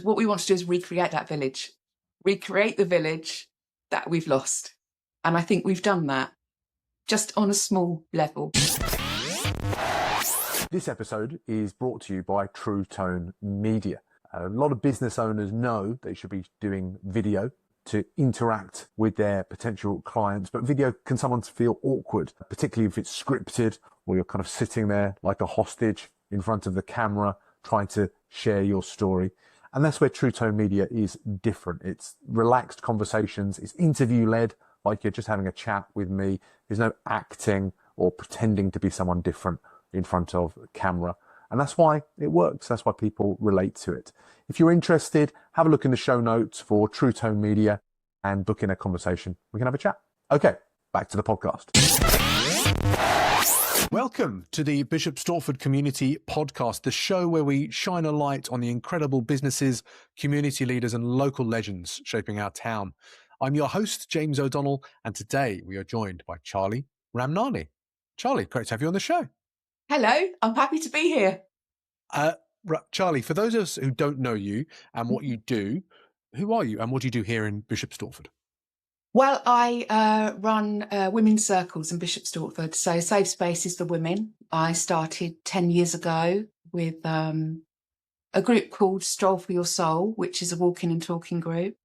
what we want to do is recreate that village, recreate the village that we've lost. And I think we've done that, just on a small level. This episode is brought to you by True Tone Media. A lot of business owners know they should be doing video to interact with their potential clients, but video can sometimes feel awkward, particularly if it's scripted or you're kind of sitting there like a hostage in front of the camera trying to share your story. And that's where True Tone Media is different. It's relaxed conversations, it's interview-led, like you're just having a chat with me. There's no acting or pretending to be someone different in front of camera. And that's why it works. That's why people relate to it. If you're interested, have a look in the show notes for True Tone Media and book in a conversation. We can have a chat. Okay, back to the podcast. Welcome to the Bishop Stortford Community Podcast, the show where we shine a light on the incredible businesses, community leaders and local legends shaping our town. I'm your host, James O'Donnell, and today we are joined by Charlie Ramnani. Charlie, great to have you on the show. Hello, I'm happy to be here. Charlie, for those of us who don't know you and what you do, who are you and what do you do here in Bishop Stortford? Well, I run women's circles in Bishop Stortford, so safe spaces for women. I started 10 years ago with a group called Stroll for Your Soul, which is a walking and talking group.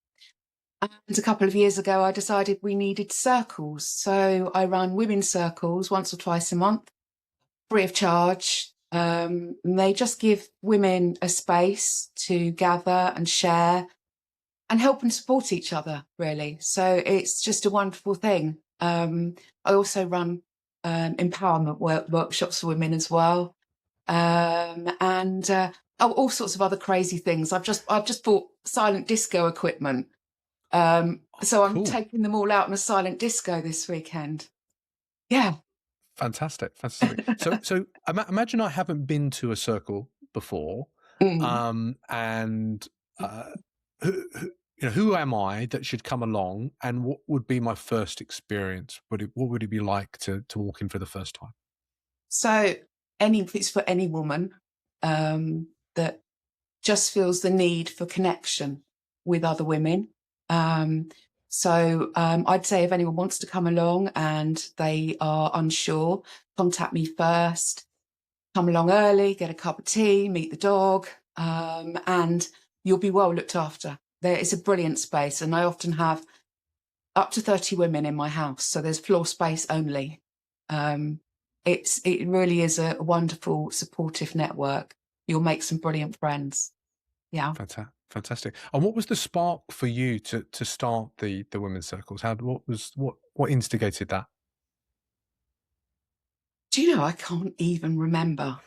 And a couple of years ago, I decided we needed circles. So I run women's circles once or twice a month, free of charge. They just give women a space to gather and share and help and support each other, really. So it's just a wonderful thing. I also run empowerment workshops for women as well. And all sorts of other crazy things. I've just bought silent disco equipment. So I'm taking them all out on a silent disco this weekend. Yeah. Fantastic. So imagine I haven't been to a circle before, and who am I that should come along, and what would be my first experience? What would it be like to walk in for the first time? So it's for any woman that just feels the need for connection with other women. So I'd say if anyone wants to come along and they are unsure, contact me first, come along early, get a cup of tea, meet the dog, and you'll be well looked after. There is a brilliant space, and I often have up to 30 women in my house, so there's floor space only. It really is a wonderful, supportive network. You'll make some brilliant friends. Yeah. Fantastic. And what was the spark for you to start the women's circles? What instigated that? Do you know, I can't even remember.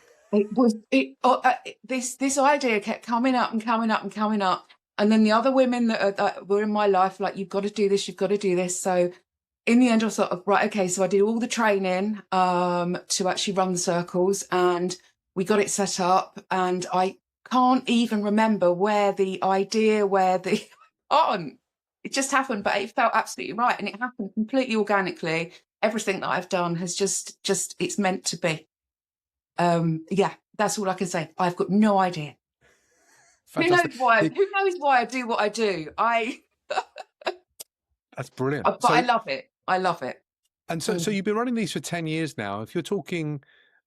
This idea kept coming up and coming up and coming up. And then the other women that were in my life, like, you've got to do this, you've got to do this. So in the end, I was sort of, right, okay, so I did all the training to actually run the circles, and we got it set up, and I can't even remember where the it just happened, but it felt absolutely right, and it happened completely organically. Everything that I've done has just it's meant to be. Yeah, that's all I can say. I've got no idea. Fantastic. Who knows why I do what I do? That's brilliant. But I love it. I love it. And so you've been running these for 10 years now. If you're talking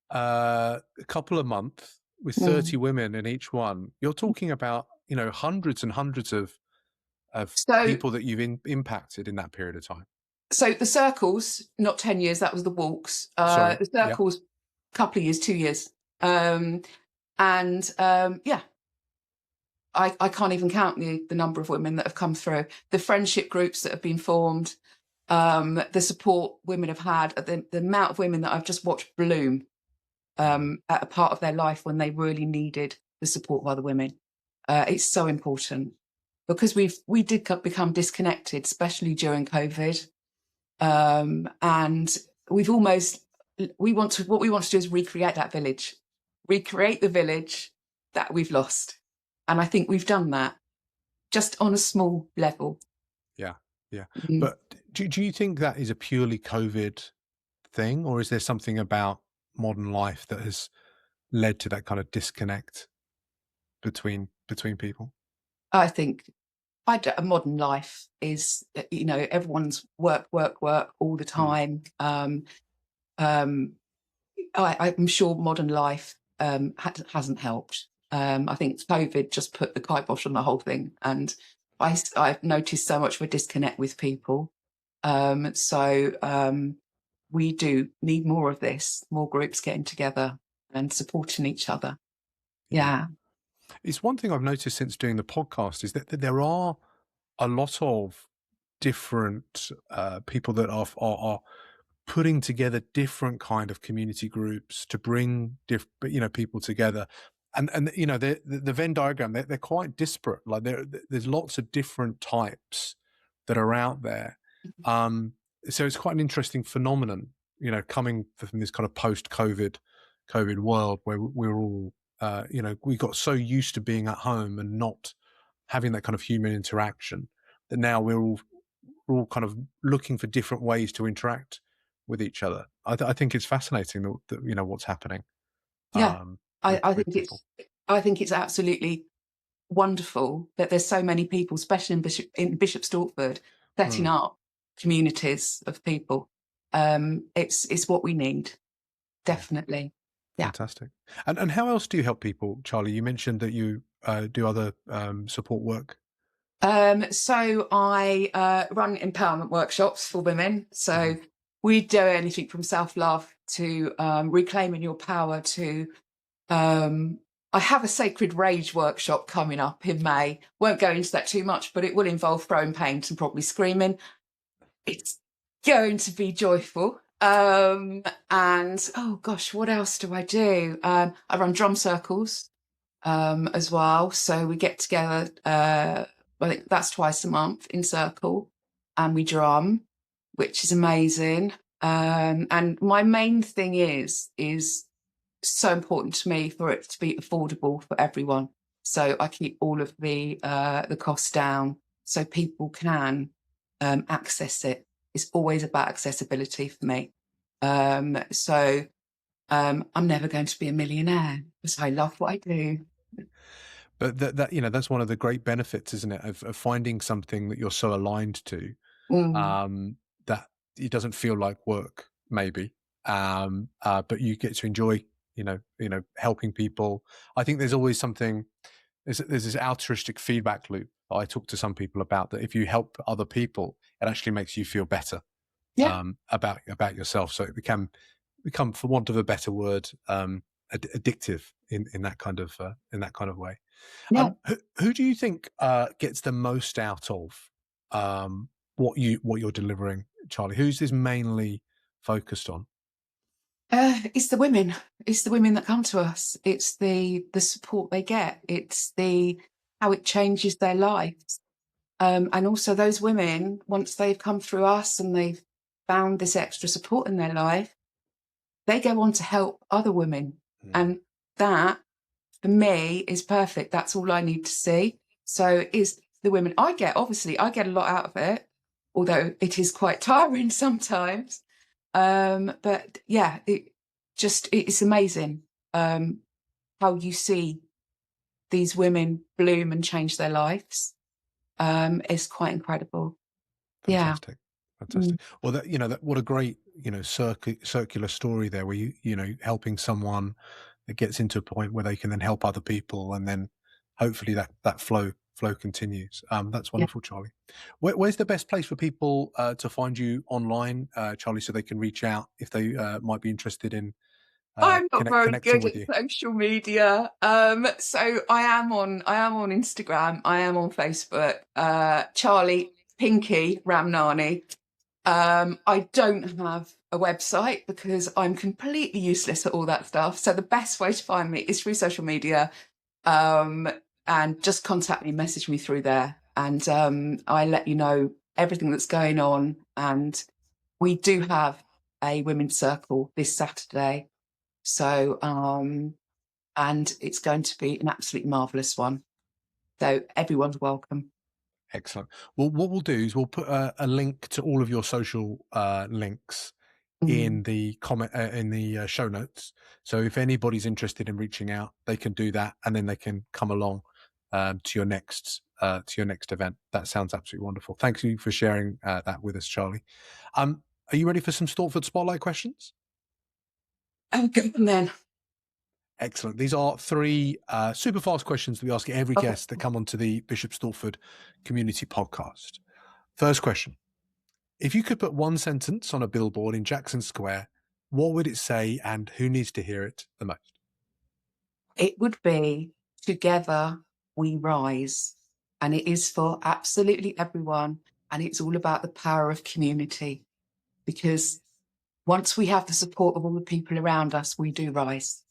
a couple of months with 30 women in each one, you're talking about, hundreds and hundreds of people that you've impacted in that period of time. So the circles, not 10 years, that was the walks. The circles, a couple of years, 2 years. I can't even count the number of women that have come through. The friendship groups that have been formed, the support women have had, the amount of women that I've just watched bloom at a part of their life when they really needed the support of other women. It's so important, because we did become disconnected, especially during COVID. And what we want to do is recreate that village, recreate the village that we've lost. And I think we've done that, just on a small level. Yeah. Mm-hmm. But do you think that is a purely COVID thing, or is there something about modern life that has led to that kind of disconnect between people? I think a modern life is, everyone's work, work, work all the time. Um, I'm sure modern life hasn't helped. I think COVID just put the kibosh on the whole thing, and I've noticed so much of a disconnect with people. So we do need more of this, more groups getting together and supporting each other. Yeah. Yeah. It's one thing I've noticed since doing the podcast is that there are a lot of different people that are putting together different kind of community groups to bring people together. And the Venn diagram, they're quite disparate. Like there's lots of different types that are out there. So it's quite an interesting phenomenon, coming from this kind of post-COVID world where we're all, we got so used to being at home and not having that kind of human interaction that now we're all kind of looking for different ways to interact with each other. I think it's fascinating that what's happening. Yeah. I with think people. I think it's absolutely wonderful that there's so many people, especially in Bishop Stortford, setting up communities of people. It's what we need, definitely. Yeah. Fantastic. And how else do you help people, Charlie? You mentioned that you do other support work. So I run empowerment workshops for women. So we do anything from self-love to reclaiming your power to I have a sacred rage workshop coming up in May. Won't go into that too much, but it will involve throwing paint and probably screaming. It's going to be joyful. And oh gosh, what else do? I run drum circles as well. So we get together, I think that's twice a month in circle, and we drum, which is amazing. And my main thing is so important to me for it to be affordable for everyone. So I keep all of the costs down so people can access it. It's always about accessibility for me. So I'm never going to be a millionaire because I love what I do. But that's one of the great benefits, isn't it, of finding something that you're so aligned to, that it doesn't feel like work, maybe, but you get to enjoy, helping people. I think there's always something. There's this altruistic feedback loop that I talk to some people about, that if you help other people, it actually makes you feel better Yeah. about yourself. So it can become, for want of a better word, addictive in that kind of way. Yeah. Who do you think gets the most out of what you're delivering, Charlie? Who's this mainly focused on? It's the women. It's the women that come to us. It's the support they get. It's how it changes their lives. And also those women, once they've come through us and they've found this extra support in their life, they go on to help other women. And that, for me, is perfect. That's all I need to see. So is the women obviously I get a lot out of it, although it is quite tiring sometimes. But yeah, it's amazing how you see these women bloom and change their lives. It's quite incredible. Fantastic. Yeah. Fantastic. Well, that what a great, circular story there, where helping someone that gets into a point where they can then help other people, and then hopefully that flow continues. That's wonderful, Charlie. Where's the best place for people to find you online, Charlie, so they can reach out if they might be interested in I'm not very connecting good with at you? social media. So I am on Instagram. I am on Facebook. Charlie Pinky Ramnani. I don't have a website because I'm completely useless at all that stuff. So the best way to find me is through social media. And just contact me, message me through there. And I let you know everything that's going on. And we do have a women's circle this Saturday. So, and it's going to be an absolutely marvellous one. So everyone's welcome. Excellent. Well, what we'll do is we'll put a link to all of your social links in the comment in the show notes. So if anybody's interested in reaching out, they can do that, and then they can come along to your next event. That sounds absolutely wonderful. Thank you for sharing that with us, Charlie. Are you ready for some Stortford Spotlight questions? Oh, good then. Excellent. These are 3 super fast questions that we ask every guest that come onto the Bishop Stortford Community Podcast. First question. If you could put one sentence on a billboard in Jackson Square, what would it say and who needs to hear it the most? It would be "Together we rise." And it is for absolutely everyone. And it's all about the power of community. Because once we have the support of all the people around us, we do rise.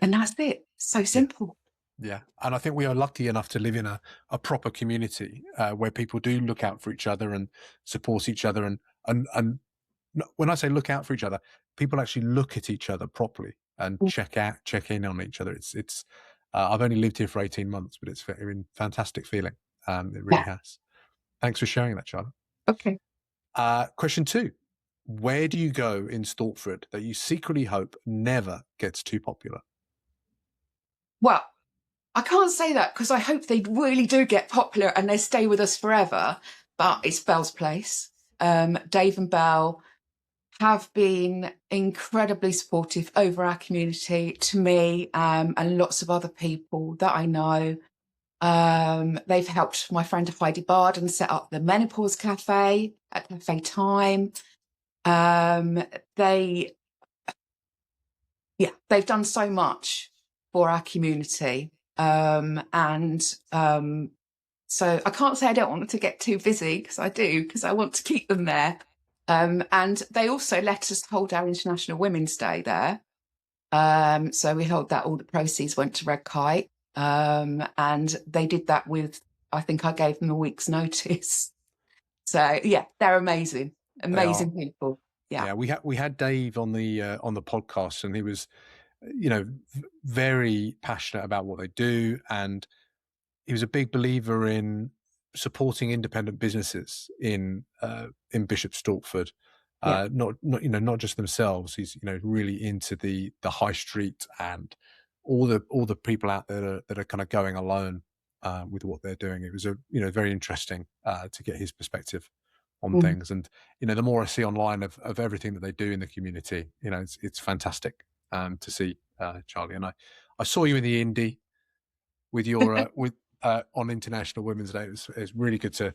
And that's it. So simple. Yeah. And I think we are lucky enough to live in a proper community where people do look out for each other and support each other. And when I say look out for each other, people actually look at each other properly and check in on each other. It's I've only lived here for 18 months, but it's a fantastic feeling. It really has. Thanks for sharing that, Charlotte. Okay. Question 2. Where do you go in Stortford that you secretly hope never gets too popular? Well, I can't say that because I hope they really do get popular and they stay with us forever. But it's Belle's Place. Dave and Belle have been incredibly supportive over our community, to me, and lots of other people that I know. They've helped my friend Heidi Barden set up the Menopause Cafe at Cafe Time. They've done so much for our community. So I can't say I don't want them to get too busy, because I do, because I want to keep them there. And they also let us hold our International Women's Day there. So we held that, all the proceeds went to Red Kite. And they did that with, I think I gave them a week's notice. So yeah, they're amazing people. Yeah, we had Dave on the podcast, and he was, very passionate about what they do, and he was a big believer in supporting independent businesses in Bishop Stortford. Not just themselves. He's really into the high street and all the people out there that are kind of going alone with what they're doing. It was very interesting to get his perspective on things. And the more I see online of everything that they do in the community, it's fantastic to see, Charlie. And I saw you in the Indy with your on International Women's Day. It was really good to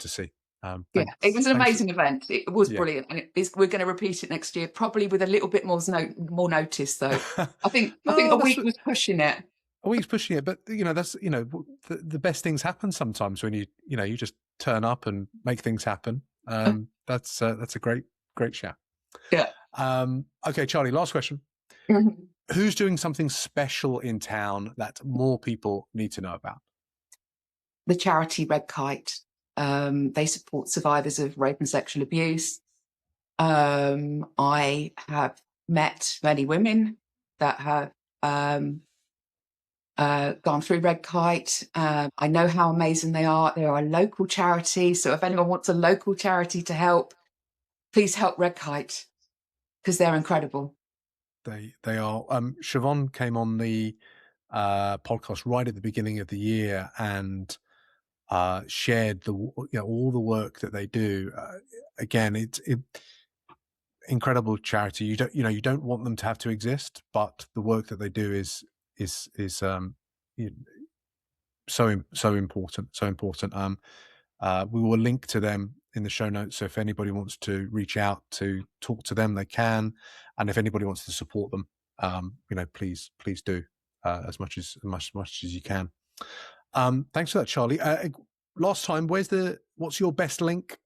see. It was an amazing event. It was brilliant, and we're going to repeat it next year, probably with a little bit more notice, though. I think a week was pushing it. A week's pushing it, but that's the best things happen sometimes when you just turn up and make things happen. That's a great shout. Yeah. Okay, Charlie. Last question. Mm-hmm. Who's doing something special in town that more people need to know about? The charity Red Kite. They support survivors of rape and sexual abuse. I have met many women that have gone through Red Kite. I know how amazing they are. They are a local charity. So if anyone wants a local charity to help, please help Red Kite, because they're incredible. They are. Siobhan came on the podcast right at the beginning of the year and shared all the work that they do. Again, it's incredible charity. You don't want them to have to exist, but the work that they do is so important. We will link to them in the show notes. So if anybody wants to reach out to talk to them, they can. And if anybody wants to support them, please do as much as you can. Thanks for that, Charlie. Last time, what's your best link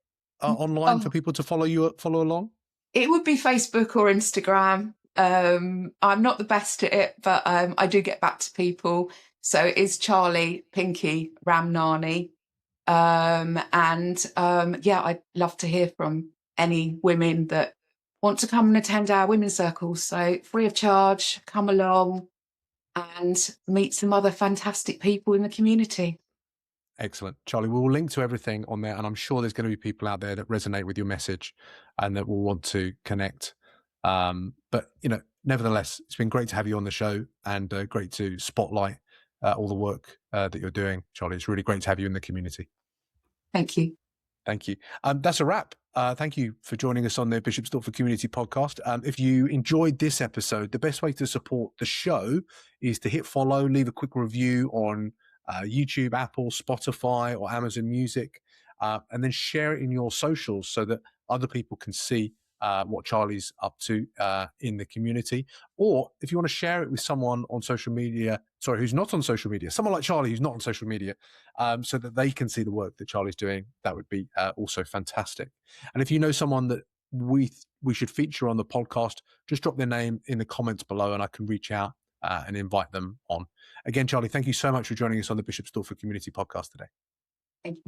online for people to follow along? It would be Facebook or Instagram. I'm not the best at it, but I do get back to people. So it's Charlie Pinky Ramnani. I'd love to hear from any women that want to come and attend our women's circles. So free of charge, come along and meet some other fantastic people in the community. Excellent. Charlie, we will link to everything on there, and I'm sure there's going to be people out there that resonate with your message and that will want to connect. But nevertheless, it's been great to have you on the show, and great to spotlight all the work that you're doing, Charlie. It's really great to have you in the community. Thank you. Thank you. That's a wrap. Thank you for joining us on the Bishop Stortford Community Podcast. If you enjoyed this episode, the best way to support the show is to hit follow, leave a quick review on YouTube, Apple, Spotify, or Amazon Music, and then share it in your socials so that other people can see what Charlie's up to in the community. Or if you want to share it with someone on social media, who's not on social media, someone like Charlie who's not on social media, so that they can see the work that Charlie's doing, that would be also fantastic. And if you know someone that we should feature on the podcast, just drop their name in the comments below and I can reach out and invite them on. Again, Charlie, thank you so much for joining us on the Bishop Stortford Community Podcast today. Thank you.